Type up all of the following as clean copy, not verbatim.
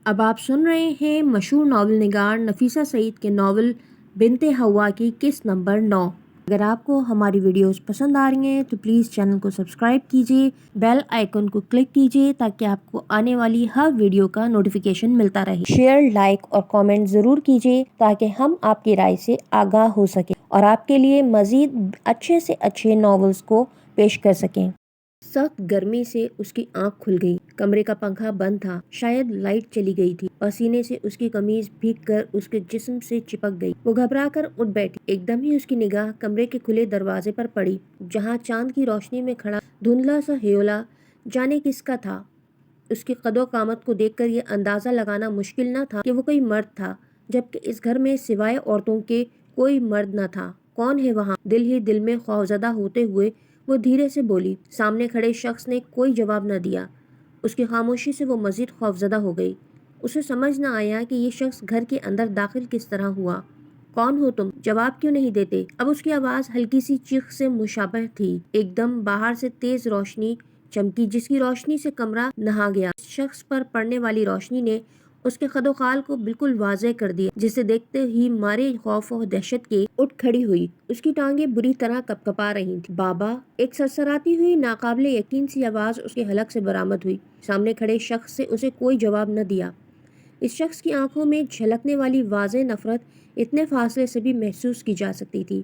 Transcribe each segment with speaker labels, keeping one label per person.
Speaker 1: अब आप सुन रहे हैं मशहूर नावल निगार नफीसा सईद के नावल बिन्ते हवा की किस्त नंबर 9। अगर आपको हमारी वीडियोस पसंद आ रही हैं तो प्लीज़ चैनल को सब्सक्राइब कीजिए, बेल आइकन को क्लिक कीजिए ताकि आपको आने वाली हर वीडियो का नोटिफिकेशन मिलता रहे। शेयर, लाइक और कमेंट ज़रूर कीजिए ताकि हम आपकी राय से आगाह हो सकें और आपके लिए मज़ीद अच्छे से अच्छे नावल्स को पेश कर सकें। सख्त गर्मी से उसकी आंख खुल गई। कमरे का पंखा बंद था, शायद लाइट चली गई थी। पसीने से उसकी कमीज भीगकर उसके जिस्म से चिपक गई। वो घबरा कर उठ बैठी। एकदम ही उसकी निगाह कमरे के खुले दरवाजे पर पड़ी, जहाँ चांद की रोशनी में खड़ा धुंधला सा ह्योला जाने किसका था। उसकी कदो कामत को देखकर ये अंदाजा लगाना मुश्किल न था कि वो कोई मर्द था, जबकि इस घर में सिवाय औरतों के कोई मर्द न था। कौन है वहाँ? दिल ही दिल में खौफजदा होते हुए वो धीरे से बोली। सामने खड़े शख्स ने कोई जवाब न दिया। उसकी खामोशी से वो मजीद खौफजदा हो गई। उसे समझ न आया कि ये शख्स घर के अंदर दाखिल किस तरह हुआ। कौन हो तुम? जवाब क्यों नहीं देते? अब उसकी आवाज़ हल्की सी चीख से मुशाबह थी। एकदम बाहर से तेज रोशनी चमकी, जिसकी रोशनी से कमरा नहा गया। शख्स पर पड़ने वाली रोशनी ने उसके कदोखाल को बिल्कुल वाज़ेह कर दिया, जिसे देखते ही मारे खौफ और दहशत के उठ खड़ी हुई। उसकी टांगें बुरी तरह कपकपा रही थी। बाबा! एक सरसराती हुई नाकाबिले यकीन सी आवाज़ उसके हलक से बरामद हुई। सामने खड़े शख्स से उसे कोई जवाब न दिया। इस शख्स की आंखों में झलकने वाली वाज़ेह नफरत इतने फासले से भी महसूस की जा सकती थी।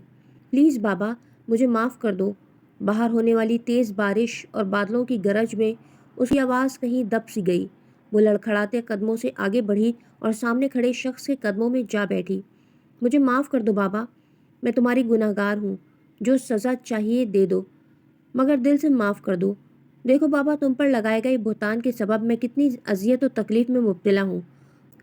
Speaker 1: प्लीज़ बाबा, मुझे माफ़ कर दो। बाहर होने वाली तेज़ बारिश और बादलों की गरज में उसकी आवाज़ कहीं दब सी गई। वो लड़खड़ाते कदमों से आगे बढ़ी और सामने खड़े शख्स के कदमों में जा बैठी। मुझे माफ़ कर दो बाबा, मैं तुम्हारी गुनहगार हूँ। जो सज़ा चाहिए दे दो, मगर दिल से माफ़ कर दो। देखो बाबा, तुम पर लगाए गए बुहतान के सबब मैं कितनी अजियत और तकलीफ़ में मुब्तला हूँ।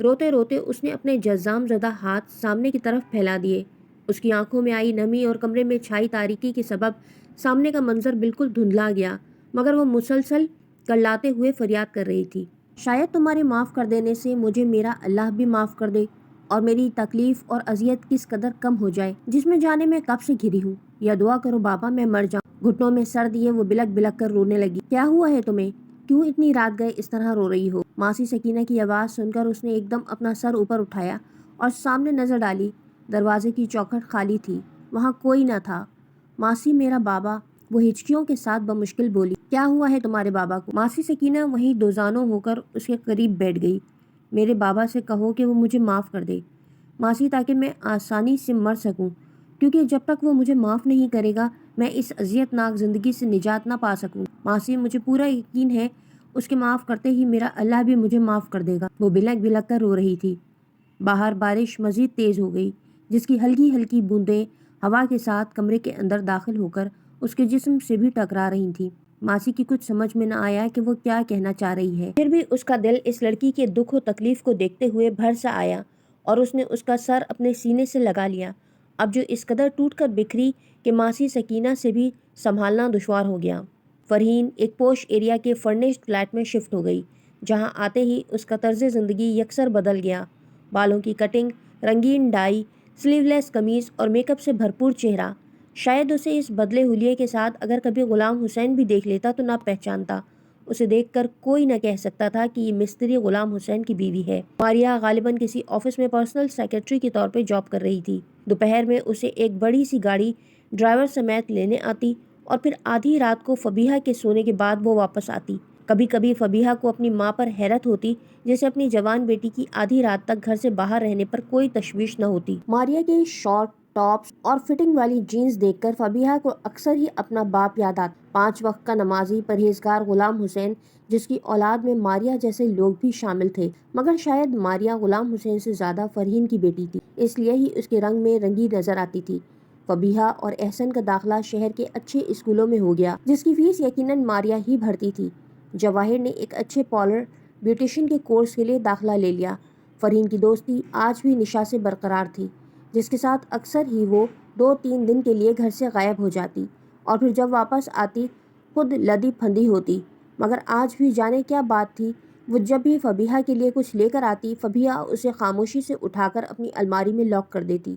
Speaker 1: रोते रोते उसने अपने जज़ाम ज़दा हाथ सामने की तरफ फैला दिए। उसकी आंखों में आई नमी और कमरे में छाई तारीकी के सबब सामने का मंजर बिल्कुल धुंधला गया, मगर वो मुसलसल करलाते हुए फरियाद कर रही थी। शायद तुम्हारे माफ़ कर देने से मुझे मेरा अल्लाह भी माफ़ कर दे और मेरी तकलीफ़ और अजियत किस कदर कम हो जाए, जिसमें जाने में कब से घिरी हूँ। या दुआ करो बाबा, मैं मर जाऊँ। घुटनों में सर दिए वो बिलक बिलक कर रोने लगी। क्या हुआ है तुम्हें? क्यों इतनी रात गए इस तरह रो रही हो? मासी सकीना की आवाज़ सुनकर उसने एकदम अपना सर ऊपर उठाया और सामने नज़र डाली। दरवाजे की चौखट खाली थी, वहाँ कोई न था। मासी, मेरा बाबा, वो हिचकियों के साथ बमुश्किल बोली। क्या हुआ है तुम्हारे बाबा को? मासी सकीना वहीं दोजानो होकर उसके करीब बैठ गई। मेरे बाबा से कहो कि वो मुझे माफ़ कर दे मासी, ताकि मैं आसानी से मर सकूं, क्योंकि जब तक वो मुझे माफ़ नहीं करेगा मैं इस अजियतनाक ज़िंदगी से निजात ना पा सकूं। मासी, मुझे पूरा यकीन है उसके माफ़ करते ही मेरा अल्लाह भी मुझे माफ़ कर देगा। वो बिलक बिलक कर रो रही थी। बाहर बारिश मज़ीद तेज़ हो गई, जिसकी हल्की हल्की बूंदें हवा के साथ कमरे के अंदर दाखिल होकर उसके जिस्म से भी टकरा रही थीं। मासी की कुछ समझ में न आया कि वो क्या कहना चाह रही है। फिर भी उसका दिल इस लड़की के दुख और तकलीफ को देखते हुए भर सा आया और उसने उसका सर अपने सीने से लगा लिया, अब जो इस कदर टूट कर बिखरी कि मासी सकीना से भी संभालना दुश्वार हो गया। फरहीन एक पोश एरिया के फर्निश्ड फ्लैट में शिफ्ट हो गई, जहाँ आते ही उसका तर्ज ज़िंदगी यकसर बदल गया। बालों की कटिंग, रंगीन डाई, स्लीवलेस कमीज़ और मेकअप से भरपूर चेहरा। शायद उसे इस बदले हुलिये के साथ अगर कभी गुलाम हुसैन भी देख लेता तो ना पहचानता। उसे देखकर कोई न कह सकता था कि ये मिस्त्री गुलाम हुसैन की बीवी है। मारिया गालिबन किसी ऑफिस में पर्सनल सेक्रेटरी के तौर पर जॉब कर रही थी। दोपहर में उसे एक बड़ी सी गाड़ी ड्राइवर समेत लेने आती और फिर आधी रात को फबीहा के सोने के बाद वो वापस आती। कभी कभी फबीहा को अपनी माँ पर हैरत होती, जैसे अपनी जवान बेटी की आधी रात तक घर से बाहर रहने पर कोई तशवीश न होती। मारिया के शॉर्ट टॉप्स और फिटिंग वाली जीन्स देखकर फबीहा को अक्सर ही अपना बाप याद आता। 5 वक्त का नमाजी परहेजगार गुलाम हुसैन, जिसकी औलाद में मारिया जैसे लोग भी शामिल थे, मगर शायद मारिया गुलाम हुसैन से ज्यादा फरहीन की बेटी थी, इसलिए ही उसके रंग में रंगी नजर आती थी। फबीहा और एहसन का दाखिला शहर के अच्छे स्कूलों में हो गया, जिसकी फीस यकीनन मारिया ही भरती थी। जवाहिर ने एक अच्छे पार्लर ब्यूटिशियन के कोर्स के लिए दाखिला ले लिया। फरहीन की दोस्ती आज भी निशा से बरकरार थी, जिसके साथ अक्सर ही वो 2-3 दिन के लिए घर से गायब हो जाती और फिर जब वापस आती खुद लदी फंदी होती। मगर आज भी जाने क्या बात थी, वो जब भी फबीहा के लिए कुछ लेकर आती, फबीहा उसे खामोशी से उठाकर अपनी अलमारी में लॉक कर देती।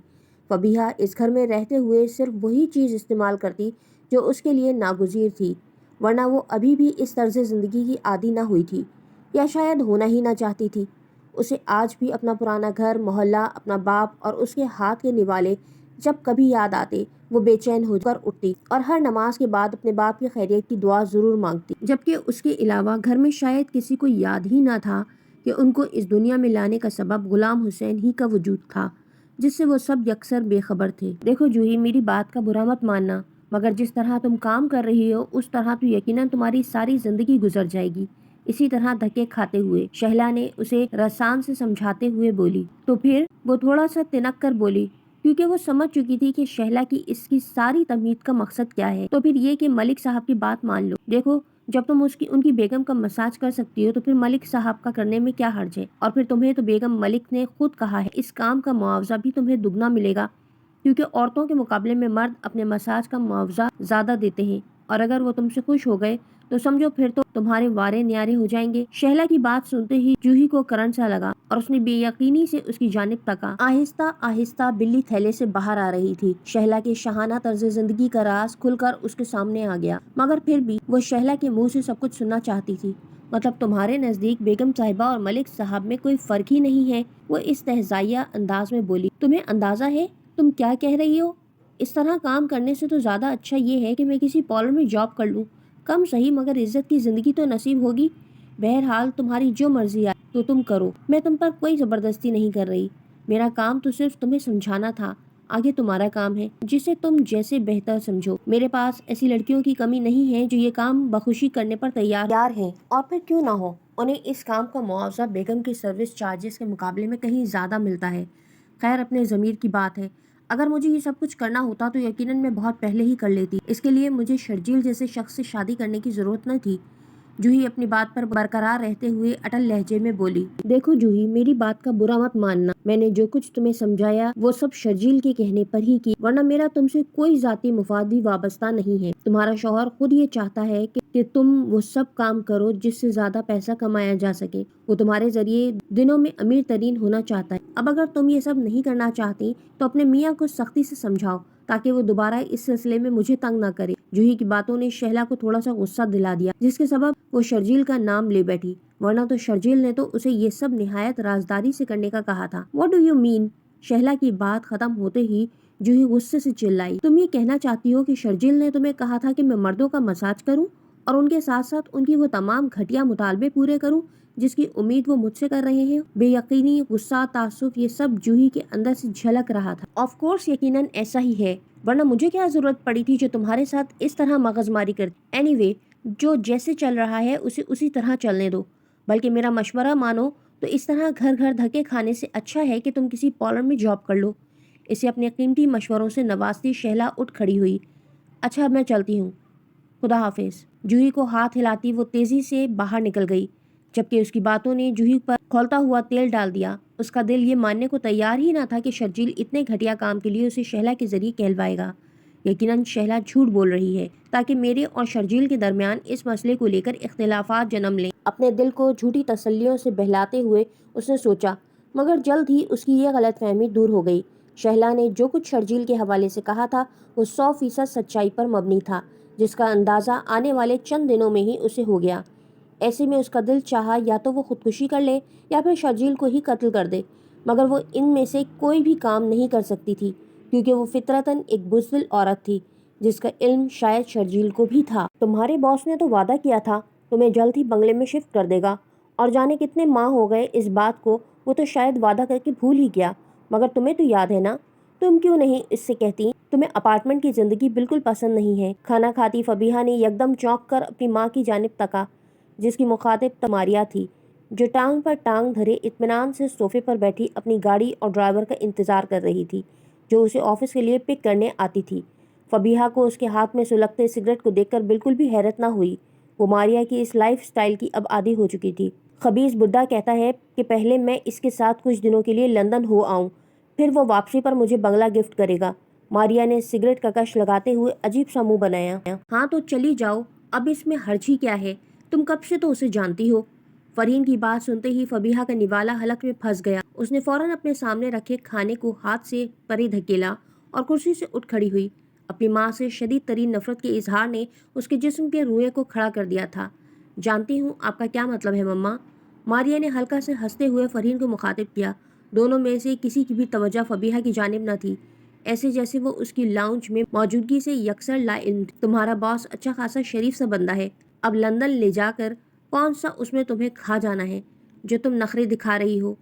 Speaker 1: फबीहा इस घर में रहते हुए सिर्फ वही चीज़ इस्तेमाल करती जो उसके लिए नागुज़ीर थी, वरना वो अभी भी इस तर्ज ज़िंदगी की आदी ना हुई थी, या शायद होना ही ना चाहती थी। اسے آج بھی اپنا پرانا گھر، محلہ، اپنا باپ اور اس کے ہاتھ کے نوالے جب کبھی یاد آتے وہ بے چین ہو کر اٹھتی اور ہر نماز کے بعد اپنے باپ کی خیریت کی دعا ضرور مانگتی، جبکہ اس کے علاوہ گھر میں شاید کسی کو یاد ہی نہ تھا کہ ان کو اس دنیا میں لانے کا سبب غلام حسین ہی کا وجود تھا، جس سے وہ سب یکسر بے خبر تھے۔ دیکھو جوہی، میری بات کا برا مت ماننا، مگر جس طرح تم کام کر رہی ہو اس طرح تو یقیناً تمہاری ساری زندگی گزر جائے گی۔ اسی طرح دھکے کھاتے ہوئے شہلا نے اسے رسان سے سمجھاتے ہوئے بولی۔ تو پھر وہ تھوڑا سا تنک کر بولی، کیونکہ وہ سمجھ چکی تھی کہ شہلا کی اس کی ساری تمہید کا مقصد کیا ہے، تو پھر یہ کہ ملک صاحب کی بات مان لو۔ دیکھو، جب تم ان کی بیگم کا مساج کر سکتی ہو تو پھر ملک صاحب کا کرنے میں کیا حرج ہے؟ اور پھر تمہیں تو بیگم ملک نے خود کہا ہے اس کام کا معاوضہ بھی تمہیں دگنا ملے گا، کیونکہ عورتوں کے مقابلے میں مرد اپنے مساج کا معاوضہ زیادہ دیتے ہیں، اور اگر وہ تم سے خوش ہو گئے تو سمجھو پھر تو تمہارے وارے نیارے ہو جائیں گے۔ شہلا کی بات سنتے ہی جوہی کو کرنٹ سا لگا اور اس نے بے یقینی سے اس کی جانب تکا۔ آہستہ آہستہ بلی تھیلے سے باہر آ رہی تھی۔ شہلا کے شاہانہ طرز زندگی کا راز کھل کر اس کے سامنے آ گیا، مگر پھر بھی وہ شہلا کے منہ سے سب کچھ سننا چاہتی تھی۔ مطلب تمہارے نزدیک بیگم صاحبہ اور ملک صاحب میں کوئی فرق ہی نہیں ہے؟ وہ استہزائیہ انداز میں بولی۔ تمہیں اندازہ ہے تم کیا کہہ رہی ہو؟ اس طرح کام کرنے سے تو زیادہ اچھا یہ ہے کہ میں کسی پارلر میں جاب کر لوں، کم صحیح مگر عزت کی زندگی تو نصیب ہوگی۔ بہرحال تمہاری جو مرضی آئے تو تم کرو، میں تم پر کوئی زبردستی نہیں کر رہی۔ میرا کام تو صرف تمہیں سمجھانا تھا، آگے تمہارا کام ہے جسے تم جیسے بہتر سمجھو۔ میرے پاس ایسی لڑکیوں کی کمی نہیں ہے جو یہ کام بخوشی کرنے پر تیار ہیں، اور پھر کیوں نہ ہو، انہیں اس کام کا معاوضہ بیگم کے سروس چارجز کے مقابلے میں کہیں زیادہ ملتا ہے۔ خیر، اپنے ضمیر کی بات ہے، اگر مجھے یہ سب کچھ کرنا ہوتا تو یقیناً میں بہت پہلے ہی کر لیتی، اس کے لیے مجھے شرجیل جیسے شخص سے شادی کرنے کی ضرورت نہ تھی۔ جوہی اپنی بات پر برقرار رہتے ہوئے اٹل لہجے میں بولی۔ دیکھو جوہی، میری بات کا برا مت ماننا، میں نے جو کچھ تمہیں سمجھایا وہ سب شرجیل کے کہنے پر ہی کی، ورنہ میرا تم سے کوئی ذاتی مفاد بھی وابستہ نہیں ہے۔ تمہارا شوہر خود یہ چاہتا ہے کہ تم وہ سب کام کرو جس سے زیادہ پیسہ کمایا جا سکے، وہ تمہارے ذریعے دنوں میں امیر ترین ہونا چاہتا ہے۔ اب اگر تم یہ سب نہیں کرنا چاہتی تو اپنے میاں کو سختی سے سمجھاؤ تاکہ وہ دوبارہ اس سلسلے میں مجھے تنگ نہ کرے۔ جوہی کی باتوں نے شہلا کو تھوڑا سا غصہ دلا دیا، جس کے سبب وہ شرجیل کا نام لے بیٹھی، ورنہ تو شرجیل نے تو اسے یہ سب نہایت رازداری سے کرنے کا کہا تھا۔ What do you mean؟ Shehla کی بات ختم ہوتے ہی جوہی غصے سے چلائی، تم یہ کہنا چاہتی ہو کہ شرجیل نے تمہیں کہا تھا کہ میں مردوں کا مساج کروں اور ان کے ساتھ ساتھ ان کی وہ تمام گھٹیا مطالبے پورے کروں جس کی امید وہ مجھ سے کر رہے ہیں؟ بے یقینی، غصہ، تعصب، یہ سب جوہی کے اندر سے جھلک رہا تھا۔ آف کورس یقیناً ایسا ہی ہے، ورنہ مجھے کیا ضرورت پڑی تھی جو تمہارے ساتھ اس طرح مغز ماری کرتی۔ اینی وے، جو جیسے چل رہا ہے اسے اسی طرح چلنے دو، بلکہ میرا مشورہ مانو تو اس طرح گھر گھر دھکے کھانے سے اچھا ہے کہ تم کسی پارلر میں جاب کر لو۔ اسے اپنے قیمتی مشوروں سے نوازتی شہلا اٹھ کھڑی ہوئی۔ اچھا، اب میں چلتی ہوں، خدا حافظ۔ جوہی کو ہاتھ ہلاتی وہ تیزی سے باہر نکل گئی، جبکہ اس کی باتوں نے جوہی پر کھولتا ہوا تیل ڈال دیا۔ اس کا دل یہ ماننے کو تیار ہی نہ تھا کہ شرجیل اتنے گھٹیا کام کے لیے اسے شہلا کے ذریعے کہلوائے گا۔ یقیناً شہلا جھوٹ بول رہی ہے تاکہ میرے اور شرجیل کے درمیان اس مسئلے کو لے کر اختلافات جنم لیں۔ اپنے دل کو جھوٹی تسلیوں سے بہلاتے ہوئے اس نے سوچا، مگر جلد ہی اس کی یہ غلط فہمی دور ہو گئی۔ شہلا نے جو کچھ شرجیل کے حوالے سے کہا تھا وہ 100% سچائی پر مبنی تھا، جس کا اندازہ آنے والے چند دنوں میں ہی اسے ہو گیا۔ ایسے میں اس کا دل چاہا یا تو وہ خودکشی کر لے یا پھر شرجیل کو ہی قتل کر دے، مگر وہ ان میں سے کوئی بھی کام نہیں کر سکتی تھی، کیونکہ وہ فطرتاً ایک بزدل عورت تھی، جس کا علم شاید شرجیل کو بھی تھا۔ تمہارے باس نے تو وعدہ کیا تھا تمہیں جلد ہی بنگلے میں شفٹ کر دے گا، اور جانے کتنے ماہ ہو گئے اس بات کو، وہ تو شاید وعدہ کر کے بھول ہی گیا، مگر تمہیں تو یاد ہے نا؟ تم کیوں نہیں اس سے کہتی تمہیں اپارٹمنٹ کی زندگی بالکل پسند نہیں ہے؟ کھانا کھاتی فبیہا نے یکدم چونک کر اپنی ماں کی جانب تکا، جس کی مخاطب تماریا تھی، جو ٹانگ پر ٹانگ دھرے اطمینان سے صوفے پر بیٹھی اپنی گاڑی اور ڈرائیور کا انتظار کر رہی تھی جو اسے آفس کے لیے پک کرنے آتی تھی۔ فبیہا کو اس کے ہاتھ میں سلگتے سگریٹ کو دیکھ کر بالکل بھی حیرت نہ ہوئی، وہ ماریا کی اس لائف سٹائل کی اب عادی ہو چکی تھی۔ خبیث بڈھا کہتا ہے کہ پہلے میں اس کے ساتھ کچھ دنوں کے لیے لندن ہو آؤں، پھر وہ واپسی پر مجھے بنگلہ گفٹ کرے گا۔ ماریا نے سگریٹ کا کش لگاتے ہوئے عجیب سا منہ بنایا۔ ہاں تو چلی جاؤ، اب اس میں حرج ہی کیا ہے، تم کب سے تو اسے جانتی ہو۔ فرین کی بات سنتے ہی فبیہا کا نوالا حلق میں پھنس گیا۔ اس نے فوراً اپنے سامنے رکھے کھانے کو ہاتھ سے پرے دھکیلا اور کرسی سے اٹھ کھڑی ہوئی۔ اپنی ماں سے شدید ترین نفرت کے اظہار نے اس کے جسم کے روئے کو کھڑا کر دیا تھا۔ جانتی ہوں آپ کا کیا مطلب ہے مما، मारिया ने हल्का से हंसते हुए फरहीन को मुखातिब किया। दोनों में से किसी की भी तवज्जो फबीहा की जानिब न थी, ऐसे जैसे वो उसकी लाउंज में मौजूदगी से यकसर लाइल्म थी। तुम्हारा बॉस अच्छा खासा शरीफ सा बंदा है, अब लंदन ले जाकर कौन सा उसमें तुम्हें खा जाना है जो तुम नखरे दिखा रही हो।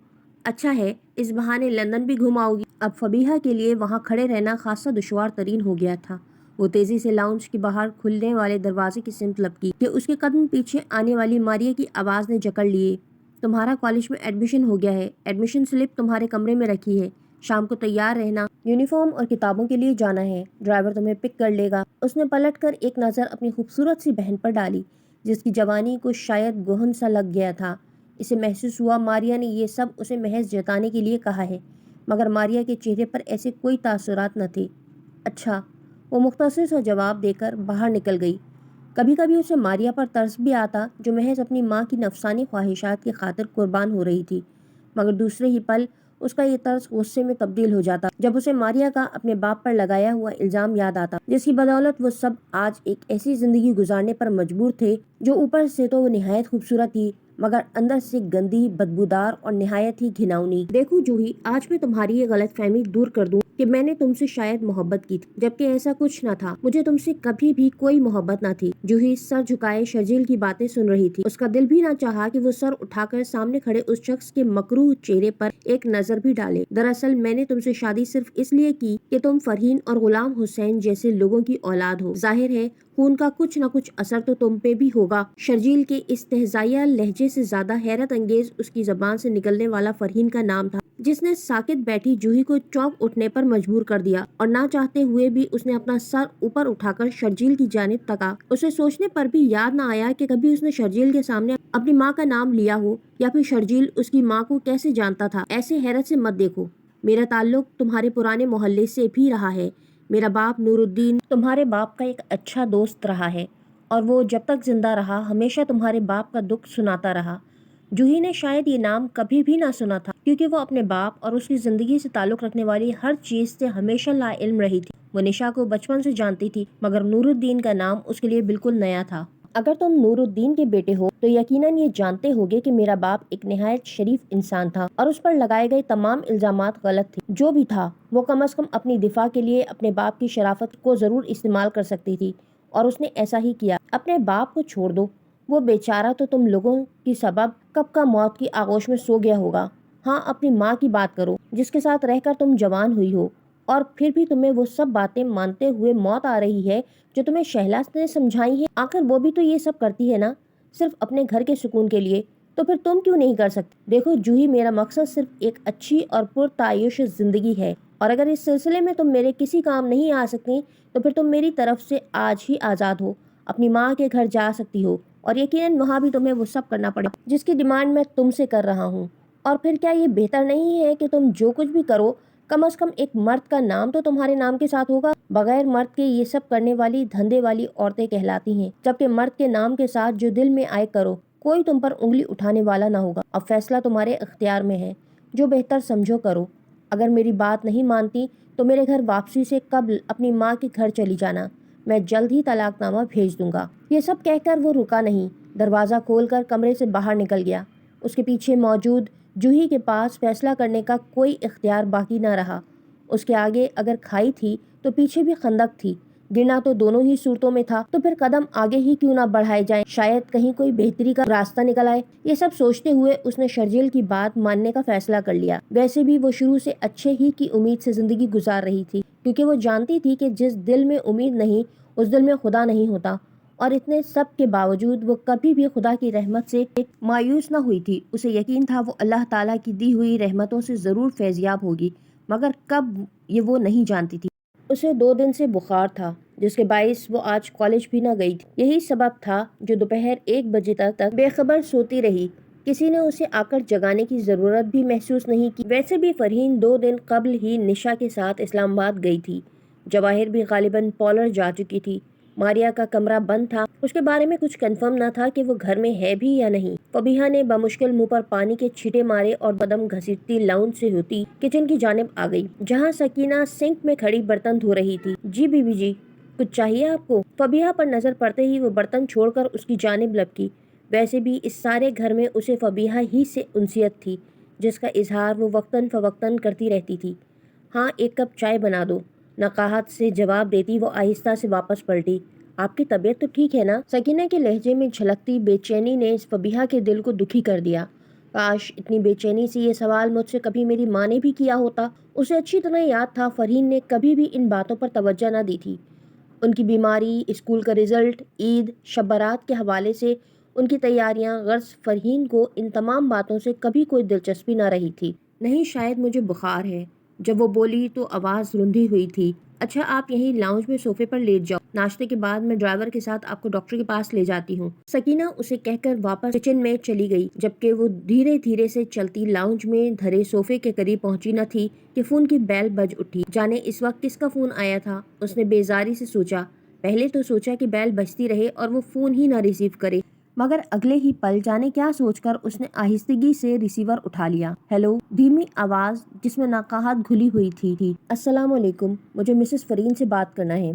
Speaker 1: अच्छा है, इस बहाने लंदन भी घुम आओगी। अब फबीहा के लिए वहाँ खड़े रहना खासा दुश्वार तरीन हो गया था। वो तेजी से लाउंज के बाहर खुलने वाले दरवाजे की सिमत लपकी कि उसके कदम पीछे आने वाली मारिया की आवाज़ ने जकड़ लिए। तुम्हारा कॉलेज में एडमिशन हो गया है, एडमिशन स्लिप तुम्हारे कमरे में रखी है, शाम को तैयार रहना, यूनिफॉर्म और किताबों के लिए जाना है, ड्राइवर तुम्हें पिक कर लेगा। उसने पलटकर एक नज़र अपनी खूबसूरत सी बहन पर डाली जिसकी जवानी को शायद गोहन सा लग गया था। इसे महसूस हुआ मारिया ने ये सब उसे महज जताने के लिए कहा है, मगर मारिया के चेहरे पर ऐसे कोई तासुरात न थे। अच्छा, वो मुख्तसर सा जवाब देकर बाहर निकल गई। कभी कभी उसे मारिया पर तरस भी आता जो महज अपनी माँ की नफसानी ख्वाहिशात की खातिर कुर्बान हो रही थी, मगर दूसरे ही पल उसका ये तरस गुस्से में तब्दील हो जाता जब उसे मारिया का अपने बाप पर लगाया हुआ इल्जाम याद आता, जिसकी बदौलत वो सब आज एक ऐसी जिंदगी गुजारने पर मजबूर थे जो ऊपर से तो वो निहायत खूबसूरत थी मगर अंदर से गंदी, बदबूदार और निहायत ही घिनौनी। देखो जूही, आज मैं तुम्हारी ये गलत फहमी दूर कर दूं कि मैंने तुमसे शायद मोहब्बत की थी, जबकि ऐसा कुछ न था। मुझे तुमसे कभी भी कोई मोहब्बत न थी। जूही सर झुकाए शर्जील की बातें सुन रही थी। उसका दिल भी न चाहा कि वो सर उठाकर सामने खड़े उस शख्स के मकरूह चेहरे पर एक नजर भी डाले। दरअसल मैंने तुमसे शादी सिर्फ इसलिए की कि तुम फरहीन और गुलाम हुसैन जैसे लोगों की औलाद हो। जाहिर है खून का कुछ न कुछ असर तो तुम पे भी होगा। शर्जील के इस्तेहजाइया लहजे से ज्यादा हैरत अंगेज उसकी जबान से निकलने वाला फरहीन का नाम था, जिसने साकित बैठी जूही को चौंक उठने पर मजबूर कर दिया और ना चाहते हुए भी उसने अपना सर ऊपर उठाकर शर्जील की जानिब तका। उसे सोचने पर भी याद न आया कि कभी उसने शर्जील के सामने अपनी माँ का नाम लिया हो या फिर शर्जील उसकी माँ को कैसे जानता था। ऐसे हैरत से मत देखो, मेरा ताल्लुक तुम्हारे पुराने मोहल्ले से भी रहा है। मेरा बाप नूरुद्दीन तुम्हारे बाप का एक अच्छा दोस्त रहा है और वो जब तक जिंदा रहा हमेशा तुम्हारे बाप का दुख सुनाता रहा। जूही ने शायद ये नाम कभी भी ना सुना था क्योंकि वो अपने बाप और उसकी जिंदगी से ताल्लुक रखने वाली हर चीज से हमेशा लाइल्म रही थी। वो निशा को बचपन से जानती थी मगर नूरुद्दीन का नाम उसके लिए बिल्कुल नया था। अगर तुम नूरुद्दीन के बेटे हो तो यकीनन ये जानते होगे कि मेरा बाप एक निहायत शरीफ इंसान था और उस पर लगाए गए तमाम इल्जामात गलत थे। जो भी था वो कम से कम अपनी दिफा के लिए अपने बाप की शराफत को जरूर इस्तेमाल कर सकती थी और उसने ऐसा ही किया। अपने बाप को छोड़ दो, वो बेचारा तो तुम लोगों की सबब कब का मौत की आगोश में सो गया होगा। हाँ, अपनी माँ की बात करो जिसके साथ रहकर तुम जवान हुई हो और फिर भी तुम्हें वो सब बातें मानते हुए मौत आ रही है जो तुम्हें शहला ने समझाई है। आखिर वो भी तो ये सब करती है ना, सिर्फ अपने घर के सुकून के लिए, तो फिर तुम क्यों नहीं कर सकती। देखो जूही, मेरा मकसद सिर्फ एक अच्छी और पुरतायुश जिंदगी है और अगर इस सिलसिले में तुम मेरे किसी काम नहीं आ सकती तो फिर तुम मेरी तरफ से आज ही आज़ाद हो, अपनी माँ के घर जा सकती हो और यकीनन वहाँ भी तुम्हें वो सब करना पड़े जिसकी डिमांड मैं तुमसे कर रहा हूँ। और फिर क्या ये बेहतर नहीं है कि तुम जो कुछ भी करो कम से कम एक मर्द का नाम तो तुम्हारे नाम के साथ होगा। बगैर मर्द के ये सब करने वाली धंधे वाली औरतें कहलाती हैं, जबकि मर्द के नाम के साथ जो दिल में आए करो, कोई तुम पर उंगली उठाने वाला ना होगा। अब फैसला तुम्हारे इख्तियार में है, जो बेहतर समझो करो। अगर मेरी बात नहीं मानती तो मेरे घर वापसी से कब्ल अपनी माँ के घर चली जाना, मैं जल्द ही तलाकनामा भेज दूंगा। ये सब कहकर वो रुका नहीं, दरवाज़ा खोलकर कमरे से बाहर निकल गया। उसके पीछे मौजूद जूही के पास फैसला करने का कोई इख्तियार बाकी न रहा। उसके आगे अगर खाई थी तो पीछे भी खंदक थी। गिरना तो दोनों ही सूरतों में था, तो फिर कदम आगे ही क्यों ना बढ़ाए जाएं, शायद कहीं कोई बेहतरी का रास्ता निकल आए। ये सब सोचते हुए उसने शर्जील की बात मानने का फैसला कर लिया। वैसे भी वो शुरू से अच्छे ही की उम्मीद से जिंदगी गुजार रही थी, क्योंकि वो जानती थी कि जिस दिल में उम्मीद नहीं उस दिल में खुदा नहीं होता। और इतने सब के बावजूद वो कभी भी खुदा की रहमत से मायूस न हुई थी। उसे यकीन था वो अल्लाह ताला की दी हुई रहमतों से जरूर फैज़याब होगी, मगर कब ये वो नहीं जानती थी। उसे 2 दिन से बुखार था जिसके बाइस वो आज कॉलेज भी न गई थी। यही सबब था जो दोपहर 1 बजे तक बेखबर सोती रही। किसी ने उसे आकर जगाने की जरूरत भी महसूस नहीं की। वैसे भी फरहीन 2 दिन कबल ही निशा के साथ इस्लामाबाद गई थी। जवाहिर भी गालिबन पॉलर जा चुकी थी। मारिया का कमरा बंद था, उसके बारे में कुछ कंफर्म न था कि वो घर में है भी या नहीं। फबीहा ने बमुश्किल मुंह पर पानी के छींटे मारे और कदम घसीटती लाउंज से होती किचन की जानिब आ गई, जहां सकीना सिंक में खड़ी बर्तन धो रही थी। जी बीबी जी, कुछ चाहिए आपको? फबीहा पर नजर पड़ते ही वो बर्तन छोड़कर उसकी जानिब लपकी। ویسے بھی اس سارے گھر میں اسے فبیحہ ہی سے انسیت تھی، جس کا اظہار وہ وقتاً فوقتاً کرتی رہتی تھی۔ ہاں، ایک کپ چائے بنا دو، نقاہت سے جواب دیتی وہ آہستہ سے واپس پلٹی۔ آپ کی طبیعت تو ٹھیک ہے نا؟ سکینہ کے لہجے میں جھلکتی بے چینی نے فبیحہ کے دل کو دکھی کر دیا۔ کاش اتنی بے چینی سے یہ سوال مجھ سے کبھی میری ماں نے بھی کیا ہوتا۔ اسے اچھی طرح یاد تھا فرحین نے کبھی بھی ان باتوں پر توجہ نہ دی تھی۔ ان کی بیماری، اسکول کا رزلٹ، عید، شب برات کے حوالے سے ان کی تیاریاں، غرض فرحین کو ان تمام باتوں سے کبھی کوئی دلچسپی نہ رہی تھی۔ نہیں، شاید مجھے بخار ہے۔ جب وہ بولی تو آواز رندھی ہوئی تھی۔ اچھا، آپ یہیں لاؤنج میں صوفے پر لیٹ جاؤ، ناشتے کے بعد میں ڈرائیور کے ساتھ آپ کو ڈاکٹر کے پاس لے جاتی ہوں۔ سکینہ اسے کہہ کر واپس کچن میں چلی گئی، جبکہ وہ دھیرے دھیرے سے چلتی لاؤنج میں دھرے صوفے کے قریب پہنچی نہ تھی کہ فون کی بیل بج اٹھی۔ جانے اس وقت کس کا فون آیا تھا؟ اس نے بیزاری سے سوچا۔ پہلے تو سوچا کہ بیل بجتی رہے اور وہ فون ہی نہ ریسیو کرے، مگر اگلے ہی پل جانے کیا سوچ کر اس نے آہستگی سے ریسیور اٹھا لیا۔ ہیلو، دھیمی آواز جس میں نقاہت گھلی ہوئی تھی۔ السلام علیکم، مجھے مسز فرحین سے بات کرنا ہے۔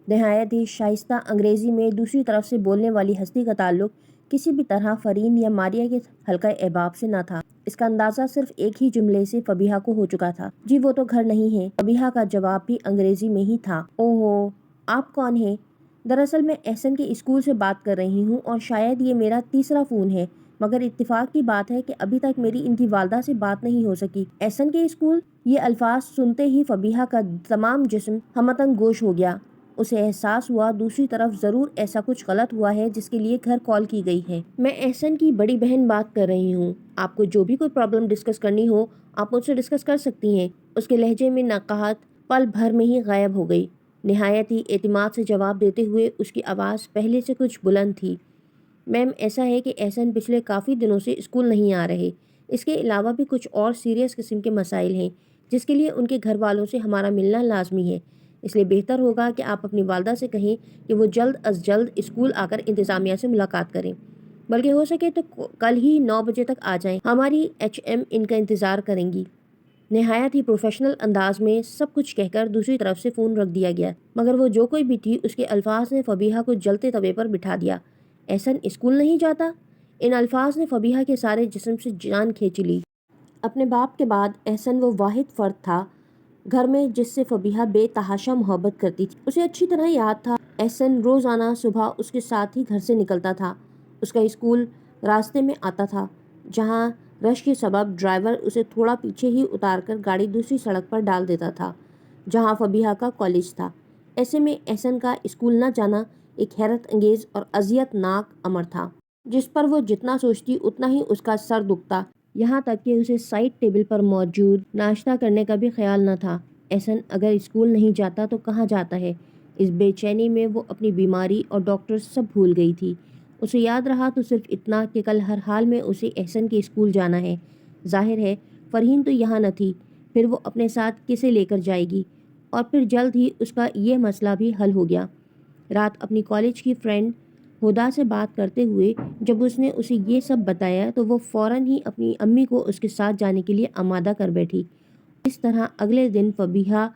Speaker 1: نہایت ہی شائستہ انگریزی میں دوسری طرف سے بولنے والی ہستی کا تعلق کسی بھی طرح فرحین یا ماریا کے حلقہ احباب سے نہ تھا۔ اس کا اندازہ صرف ایک ہی جملے سے فبیحہ کو ہو چکا تھا۔ جی وہ تو گھر نہیں ہے۔ فبیحہ کا جواب بھی انگریزی میں ہی تھا۔ اوہو، آپ کون ہیں؟ دراصل میں احسن کے اسکول سے بات کر رہی ہوں اور شاید یہ میرا تیسرا فون ہے، مگر اتفاق کی بات ہے کہ ابھی تک میری ان کی والدہ سے بات نہیں ہو سکی۔ احسن کے اسکول؟ یہ الفاظ سنتے ہی فبیحہ کا تمام جسم ہمتن گوش ہو گیا۔ اسے احساس ہوا دوسری طرف ضرور ایسا کچھ غلط ہوا ہے جس کے لیے گھر کال کی گئی ہے۔ میں احسن کی بڑی بہن بات کر رہی ہوں۔ آپ کو جو بھی کوئی پرابلم ڈسکس کرنی ہو آپ مجھ سے ڈسکس کر سکتی ہیں۔ اس کے لہجے میں نقاہت پل بھر میں ہی غائب ہو گئی۔ نہایت ہی اعتماد سے جواب دیتے ہوئے اس کی آواز پہلے سے کچھ بلند تھی۔ میم، ایسا ہے کہ احسن پچھلے کافی دنوں سے اسکول نہیں آ رہے۔ اس کے علاوہ بھی کچھ اور سیریس قسم کے مسائل ہیں جس کے لیے ان کے گھر والوں سے ہمارا ملنا لازمی ہے۔ اس لیے بہتر ہوگا کہ آپ اپنی والدہ سے کہیں کہ وہ جلد از جلد اسکول آ کر انتظامیہ سے ملاقات کریں، بلکہ ہو سکے تو کل ہی 9 بجے تک آ جائیں۔ ہماری HM ان کا انتظار کریں گی۔ نہایت ہی پروفیشنل انداز میں سب کچھ کہہ کر دوسری طرف سے فون رکھ دیا گیا، مگر وہ جو کوئی بھی تھی اس کے الفاظ نے فبیحہ کو جلتے توے پر بٹھا دیا۔ احسن اسکول نہیں جاتا؟ ان الفاظ نے فبیحہ کے سارے جسم سے جان کھینچ لی۔ اپنے باپ کے بعد احسن وہ واحد فرد تھا گھر میں جس سے فبیحہ بے تحاشا محبت کرتی تھی۔ اسے اچھی طرح یاد تھا احسن روزانہ صبح اس کے ساتھ ہی گھر سے نکلتا تھا۔ اس کا اسکول راستے میں آتا تھا، جہاں رش کے سبب ڈرائیور اسے تھوڑا پیچھے ہی اتار کر گاڑی دوسری سڑک پر ڈال دیتا تھا جہاں فبیحہ کا کالج تھا۔ ایسے میں احسن کا اسکول نہ جانا ایک حیرت انگیز اور اذیت ناک امر تھا، جس پر وہ جتنا سوچتی اتنا ہی اس کا سر دکھتا، یہاں تک کہ اسے سائڈ ٹیبل پر موجود ناشتہ کرنے کا بھی خیال نہ تھا۔ احسن اگر اسکول نہیں جاتا تو کہاں جاتا ہے؟ اس بے چینی میں وہ اپنی بیماری اور ڈاکٹر سب بھول گئی تھی۔ اسے یاد رہا تو صرف اتنا کہ کل ہر حال میں اسے احسن کے اسکول جانا ہے۔ ظاہر ہے فرحین تو یہاں نہ تھی، پھر وہ اپنے ساتھ کسے لے کر جائے گی؟ اور پھر جلد ہی اس کا یہ مسئلہ بھی حل ہو گیا۔ رات اپنی کالج کی فرینڈ ہدا سے بات کرتے ہوئے جب اس نے اسے یہ سب بتایا تو وہ فوراً ہی اپنی امی کو اس کے ساتھ جانے کے لیے آمادہ کر بیٹھی۔ اس طرح اگلے دن فبیحہ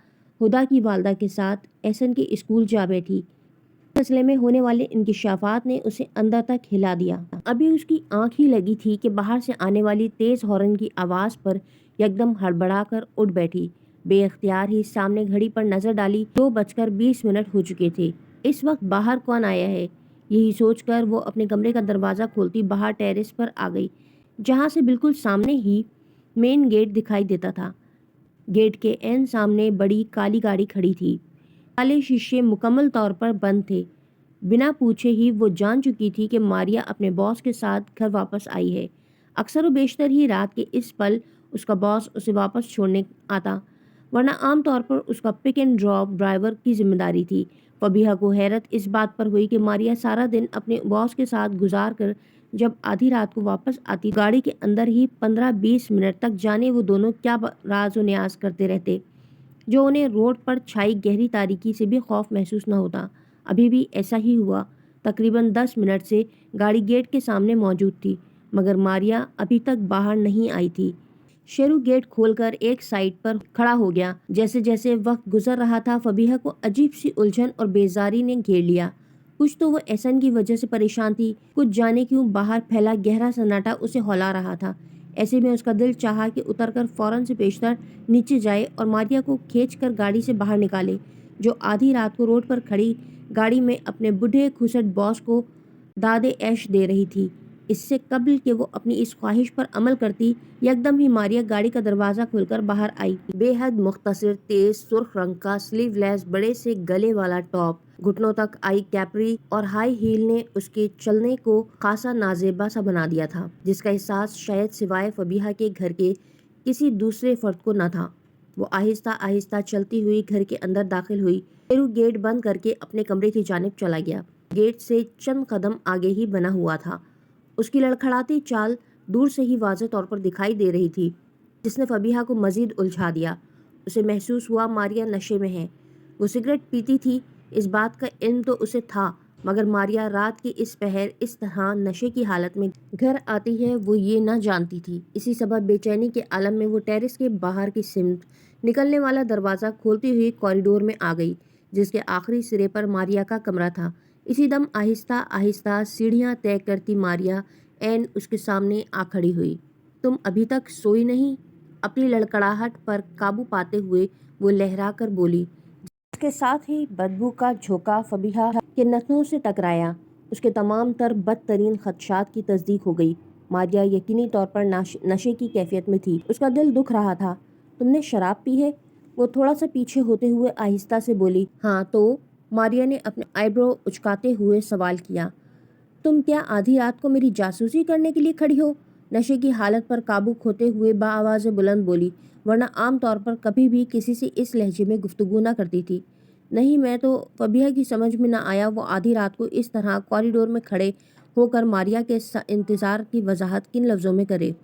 Speaker 1: ہدا کی والدہ کے ساتھ احسن کے اسکول جا بیٹھی۔ سلسلے میں ہونے والے انکشافات نے اسے اندر تک ہلا دیا۔ ابھی اس کی آنکھ ہی لگی تھی کہ باہر سے آنے والی تیز ہارن کی آواز پر یکدم ہڑبڑا کر اٹھ بیٹھی۔ بے اختیار ہی سامنے گھڑی پر نظر ڈالی، 2:20 ہو چکے تھے۔ اس وقت باہر کون آیا ہے؟ یہی سوچ کر وہ اپنے کمرے کا دروازہ کھولتی باہر ٹیرس پر آ گئی، جہاں سے بالکل سامنے ہی مین گیٹ دکھائی دیتا تھا۔ گیٹ کے عین سامنے بڑی کالی گاڑی کھڑی تھی۔ کالے شیشے مکمل طور پر بند تھے۔ بنا پوچھے ہی وہ جان چکی تھی کہ ماریا اپنے باس کے ساتھ گھر واپس آئی ہے۔ اکثر و بیشتر ہی رات کے اس پل اس کا باس اسے واپس چھوڑنے آتا، ورنہ عام طور پر اس کا پک اینڈ ڈراپ ڈرائیور کی ذمہ داری تھی۔ فبیحہ کو حیرت اس بات پر ہوئی کہ ماریا سارا دن اپنے باس کے ساتھ گزار کر جب آدھی رات کو واپس آتی گاڑی کے اندر ہی 15-20 منٹ تک جانے وہ دونوں کیا راز و نیاز کرتے رہتے، جو انہیں روڈ پر چھائی گہری تاریکی سے بھی خوف محسوس نہ ہوتا۔ ابھی بھی ایسا ہی ہوا۔ تقریباً 10 منٹ سے گاڑی گیٹ کے سامنے موجود تھی، مگر ماریا ابھی تک باہر نہیں آئی تھی۔ شیرو گیٹ کھول کر ایک سائڈ پر کھڑا ہو گیا۔ جیسے جیسے وقت گزر رہا تھا فبیحہ کو عجیب سی الجھن اور بیزاری نے گھیر لیا۔ कुछ तो वो एहसन की वजह से परेशान थी, कुछ जाने क्यों बाहर फैला गहरा सन्नाटा उसे हौला रहा था। ऐसे में उसका दिल चाहा कि उतरकर फौरन से पेशतर नीचे जाए और मारिया को खींचकर गाड़ी से बाहर निकाले, जो आधी रात को रोड पर खड़ी गाड़ी में अपने बूढ़े खुसट बॉस को दादे ऐश दे रही थी। इससे कबल कि वो अपनी इस ख्वाहिश पर अमल करती, यकदम ही मारिया गाड़ी का दरवाज़ा खोलकर बाहर आई। बेहद मुख्तसर तेज सुर्ख रंग का स्लीवलेस बड़े से गले वाला टॉप, घुटनों तक आई कैपरी और हाई हील ने उसके चलने को खासा नाजेबा सा बना दिया था, जिसका एहसास शायद सिवाय फबीहा के घर के किसी दूसरे फर्द को न था। वो आहिस्ता आहिस्ता चलती हुई घर के अंदर दाखिल हुई। शेरू गेट बंद करके अपने कमरे की जानिब चला गया। गेट से चंद कदम आगे ही बना हुआ था। उसकी लड़खड़ाती चाल दूर से ही वाज़ेह तौर पर दिखाई दे रही थी, जिसने फबीहा को मजीद उलझा दिया। उसे महसूस हुआ मारिया नशे में है। वो सिगरेट पीती थी, इस बात का इल्म तो उसे था, मगर मारिया रात की इस पहर इस तरह नशे की हालत में घर आती है वो ये न जानती थी। इसी सबब बेचैनी के आलम में वो टेरेस के बाहर की सिमत निकलने वाला दरवाज़ा खोलती हुई कॉरिडोर में आ गई, जिसके आखिरी सिरे पर मारिया का कमरा था। इसी दम आहिस्ता आहिस्ता सीढ़ियाँ तय करती मारिया ऐन उसके सामने आ खड़ी हुई। तुम अभी तक सोई नहीं? अपनी लड़खड़ाहट पर काबू पाते हुए वो लहरा कर बोली। उसके साथ ही बदबू का झोंका फबीहा के नथनों से टकराया। उसके तमाम तर बदतरीन खदशात की तस्दीक हो गई। मारिया यकीनी तौर पर नशे की कैफियत में थी। उसका दिल दुख रहा था। तुमने शराब पी है? वो थोड़ा सा पीछे होते हुए आहिस्ता से बोली। हाँ तो? मारिया ने अपने आईब्रो उचकाते हुए सवाल किया। तुम क्या आधी रात को मेरी जासूसी करने के लिए खड़ी हो? नशे की हालत पर काबू खोते हुए बाआवाज़ बुलंद बोली, वरना आम तौर पर कभी भी किसी से इस लहजे में गुफ्तगू न करती थी। नहीं, मैं तो। फबीहा की समझ में न आया वो आधी रात को इस तरह कॉरिडोर में खड़े होकर मारिया के इंतज़ार की वजाहत किन लफ्ज़ों में करे।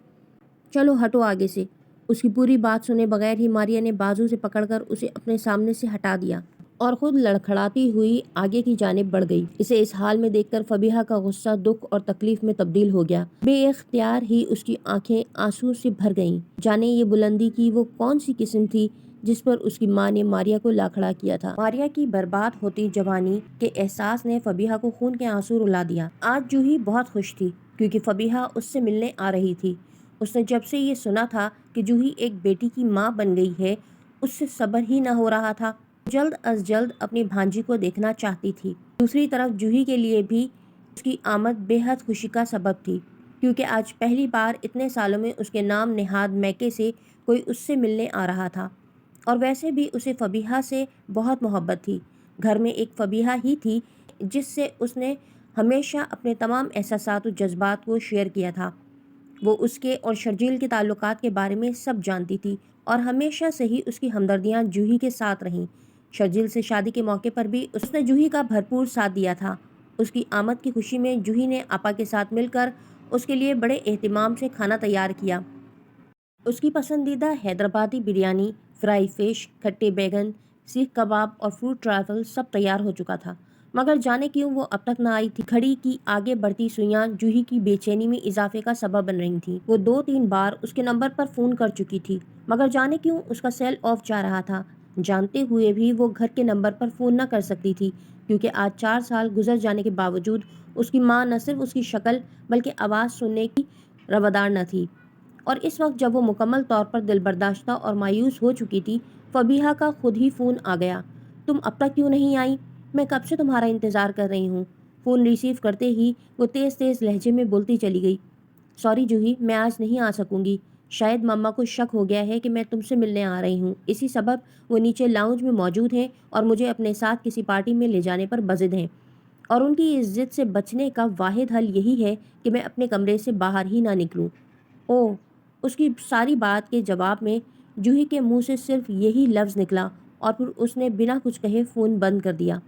Speaker 1: चलो हटो आगे से। उसकी पूरी बात सुने बगैर ही मारिया ने बाजू से पकड़कर उसे अपने सामने से हटा दिया और खुद लड़खड़ाती हुई आगे की जानिब बढ़ गई। इसे इस हाल में देखकर फबीहा का गुस्सा दुख और तकलीफ में तब्दील हो गया। बेइख्तियार ही उसकी आंखें आंसू से भर गईं। जाने ये बुलंदी की वो कौन सी किस्म थी जिस पर उसकी माँ ने मारिया को लाखड़ा किया था। मारिया की बर्बाद होती जवानी के एहसास ने फबीहा को खून के आंसू रुला दिया। आज जूही बहुत खुश थी क्योंकि फबीहा उससे मिलने आ रही थी। उसने जब से ये सुना था कि जूही एक बेटी की माँ बन गई है, उससे सब्र ही न हो रहा था। जल्द अज जल्द अपनी भांजी को देखना चाहती थी। दूसरी तरफ जूही के लिए भी उसकी आमद बेहद खुशी का सबब थी, क्योंकि आज पहली बार इतने सालों में उसके नाम नेहाद मैके से कोई उससे मिलने आ रहा था। और वैसे भी उसे फबीहा से बहुत मोहब्बत थी। घर में एक फबीहा ही थी जिससे उसने हमेशा अपने तमाम एहसासात और जज्बात को शेयर किया था। वो उसके और शर्जील के ताल्लुकात के बारे में सब जानती थी और हमेशा से ही उसकी हमदर्दियाँ जूही के साथ रहीं। शर्जील से शादी के मौके पर भी उसने जूही का भरपूर साथ दिया था। उसकी आमद की खुशी में जूही ने आपा के साथ मिलकर उसके लिए बड़े एहतिमाम से खाना तैयार किया। उसकी पसंदीदा हैदराबादी बिरयानी, फ्राई फिश, खट्टे बैगन, सीख कबाब और फ्रूट ट्रैफल सब तैयार हो चुका था, मगर जाने क्यों वो अब तक न आई थी। घड़ी की आगे बढ़ती सुइयां जूही की बेचैनी में इजाफे का सबब बन रही थीं। वो 2-3 बार उसके नंबर पर फ़ोन कर चुकी थी, मगर जाने क्यों उसका सेल ऑफ जा रहा था। जानते हुए भी वो घर के नंबर पर फ़ोन न कर सकती थी, क्योंकि आज 4 साल गुजर जाने के बावजूद उसकी माँ न सिर्फ उसकी शक्ल बल्कि आवाज़ सुनने की रवादार न थी। और इस वक्त जब वो मुकम्मल तौर पर दिलबर्दाश्ता और मायूस हो चुकी थी, फबीहा का खुद ही फ़ोन आ गया। तुम अब तक क्यों नहीं आई? मैं कब से तुम्हारा इंतज़ार कर रही हूँ। फ़ोन रिसीव करते ही वो तेज़ तेज़ लहजे में बोलती चली गई। सॉरी जूही, मैं आज नहीं आ सकूँगी। शायद मम्मा को शक हो गया है कि मैं तुमसे मिलने आ रही हूँ। इसी सबब वो नीचे लाउंज में मौजूद हैं और मुझे अपने साथ किसी पार्टी में ले जाने पर बज़िद हैं। और उनकी इस ज़िद से बचने का वाहिद हल यही है कि मैं अपने कमरे से बाहर ही ना निकलूँ। ओह! उसकी सारी बात के जवाब में जूही के मुंह से सिर्फ यही लफ्ज़ निकला और फिर उसने बिना कुछ कहे फ़ोन बंद कर दिया।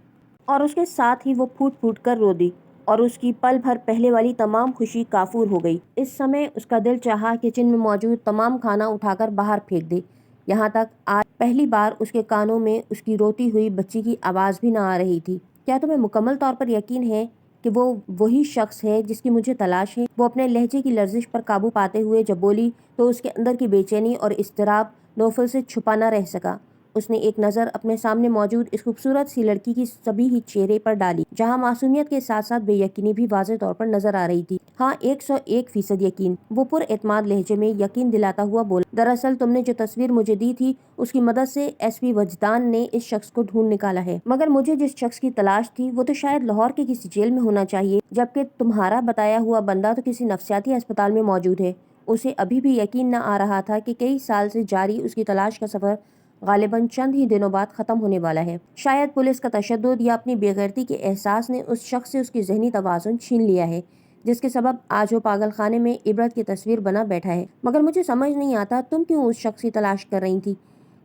Speaker 1: और उसके साथ ही वो फूट फूट कर रो दी और उसकी पल भर पहले वाली तमाम खुशी काफूर हो गई। इस समय उसका दिल चाहा किचन में मौजूद तमाम खाना उठाकर बाहर फेंक दे। यहाँ तक आज पहली बार उसके कानों में उसकी रोती हुई बच्ची की आवाज़ भी न आ रही थी। क्या तुम्हें मुकम्मल तौर पर यकीन है कि वो वही शख्स है जिसकी मुझे तलाश है? वो अपने लहजे की लर्जिश पर काबू पाते हुए जब बोली तो उसके अंदर की बेचैनी और इज़्तिराब नौफल से छुपा न रह सका। اس نے ایک نظر اپنے سامنے موجود اس خوبصورت سی لڑکی کی سبھی ہی چہرے پر ڈالی، جہاں معصومیت کے ساتھ ساتھ بے یقینی بھی واضح طور پر نظر آ رہی تھی۔ ہاں، 101% یقین، وہ پر اعتماد لہجے میں یقین دلاتا ہوا بولا۔ دراصل تم نے جو تصویر مجھے دی تھی اس کی مدد سے ایس پی وجدان نے اس شخص کو ڈھونڈ نکالا ہے، مگر مجھے جس شخص کی تلاش تھی وہ تو شاید لاہور کے کسی جیل میں ہونا چاہیے، جبکہ تمہارا بتایا ہوا بندہ تو کسی نفسیاتی اسپتال میں موجود ہے۔ اسے ابھی بھی یقین نہ آ رہا تھا کہ کئی سال سے جاری اس کی تلاش کا سفر غالباً چند ہی دنوں بعد ختم ہونے والا ہے۔ شاید پولیس کا تشدد یا اپنی بے غیرتی کے احساس نے اس شخص سے اس کی ذہنی توازن چھین لیا ہے، جس کے سبب آج وہ پاگل خانے میں عبرت کی تصویر بنا بیٹھا ہے۔ مگر مجھے سمجھ نہیں آتا تم کیوں اس شخص کی تلاش کر رہی تھی؟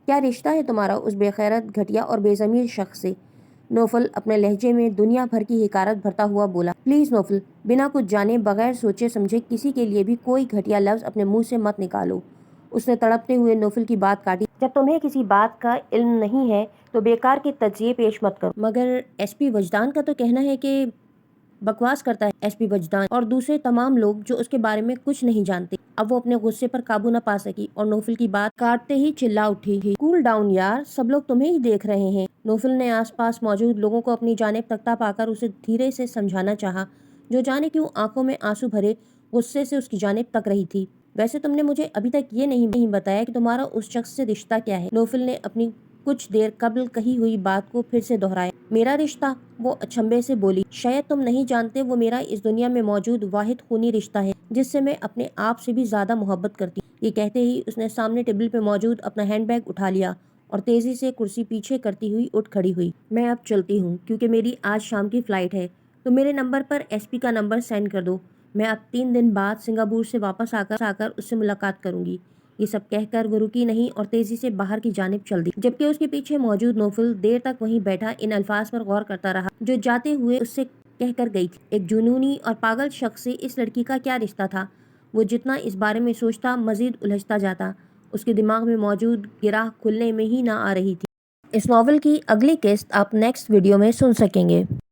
Speaker 1: کیا رشتہ ہے تمہارا اس بے غیرت، گھٹیا اور بے ضمیر شخص سے؟ نوفل اپنے لہجے میں دنیا بھر کی حقارت بھرتا ہوا بولا۔ پلیز نوفل، بنا کچھ جانے، بغیر سوچے سمجھے کسی کے لیے بھی کوئی گھٹیا لفظ اپنے منہ سے مت نکالو۔ اس نے تڑپتے ہوئے نوفل کی بات کاٹی۔ جب تمہیں کسی بات کا علم نہیں ہے تو بیکار کے تجزیے پیش مت کرو۔ مگر ایس پی وجدان کا تو کہنا ہے کہ بکواس کرتا ہے ایس پی وجدان اور دوسرے تمام لوگ جو اس کے بارے میں کچھ نہیں جانتے۔ اب وہ اپنے غصے پر قابو نہ پا سکی اور نوفل کی بات کاٹتے ہی چلا اٹھی۔ کول ڈاؤن یار، سب لوگ تمہیں ہی دیکھ رہے ہیں۔ نوفل نے آس پاس موجود لوگوں کو اپنی جانب تکتا پا کر اسے دھیرے سے سمجھانا چاہا، جو جانے کیوں آنکھوں میں آنسو بھرے غصے سے اس کی جانب تک رہی تھی۔ ویسے تم نے مجھے ابھی تک یہ نہیں بتایا کہ تمہارا اس شخص سے رشتہ کیا ہے۔ نوفل نے اپنی کچھ دیر قبل کہی ہوئی بات کو پھر سے دہرایا۔ میرا رشتہ؟ وہ اچنبھے سے بولی۔ شاید تم نہیں جانتے وہ میرا اس دنیا میں موجود واحد خونی رشتہ ہے جس سے میں اپنے آپ سے بھی زیادہ محبت کرتی ہوں۔ یہ کہتے ہی اس نے سامنے ٹیبل پہ موجود اپنا ہینڈ بیگ اٹھا لیا اور تیزی سے کرسی پیچھے کرتی ہوئی اٹھ کھڑی ہوئی۔ میں اب چلتی ہوں کیونکہ میری آج شام کی فلائٹ ہے، تو میرے نمبر پر ایس پی کا نمبر سینڈ کر دو۔ میں اب 3 دن بعد سنگاپور سے واپس آ کر اس سے ملاقات کروں گی۔ یہ سب کہہ کر وہ رکی نہیں اور تیزی سے باہر کی جانب چل دی، جبکہ اس کے پیچھے موجود نوفل دیر تک وہیں بیٹھا ان الفاظ پر غور کرتا رہا جو جاتے ہوئے اس سے کہہ کر گئی تھی۔ ایک جنونی اور پاگل شخص سے اس لڑکی کا کیا رشتہ تھا؟ وہ جتنا اس بارے میں سوچتا مزید الجھتا جاتا۔ اس کے دماغ میں موجود گرہ کھلنے میں ہی نہ آ رہی تھی۔ اس ناول کی اگلی قسط آپ نیکسٹ ویڈیو میں سن سکیں گے۔